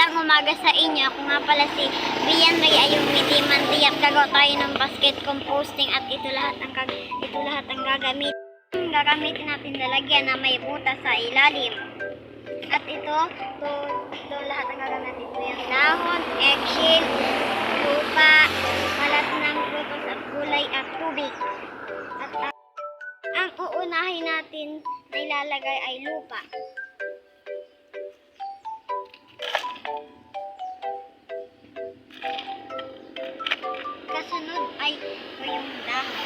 Magandang umaga sa inyo. Ako nga pala si Rian Ray Ayong Mitimanti at gagawa tayo ng basket composting at ito lahat ang gagamitin natin lalagyan na may butas sa ilalim. At ito lahat ang gagamitin natin. Ito yung dahon, eggshell, lupa, balat ng prutos at gulay at tubig. At ang uunahin natin na ilalagay ay lupa. Kasunod ay ito yung dahon.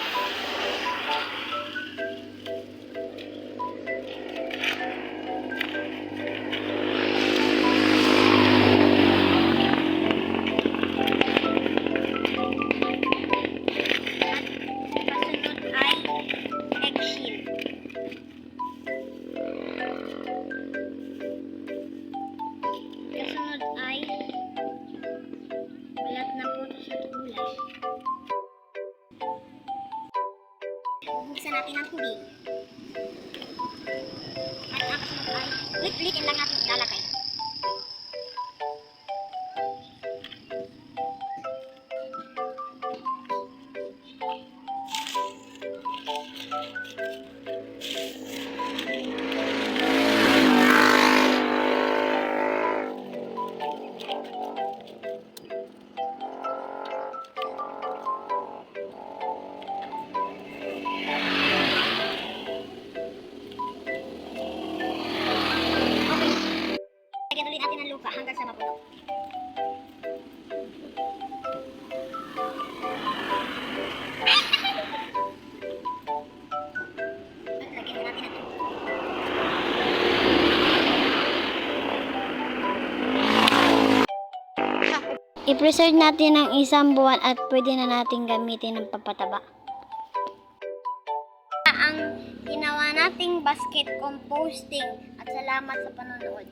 Kasunod ay eggshell. Kasunod ay balat ng prutos at gulay. Bubuksan natin ang tubig. At ang kasunod ay ulit-ulitin lang natin ilalagay. Lagyan ulit natin ng lupa hanggang sa mapuno. At lagyan natin ng tubig. I-preserve natin ng isang buwan at pwede na natin gamitin ng pampataba. Ang ginawa nating basket composting at salamat sa panonood.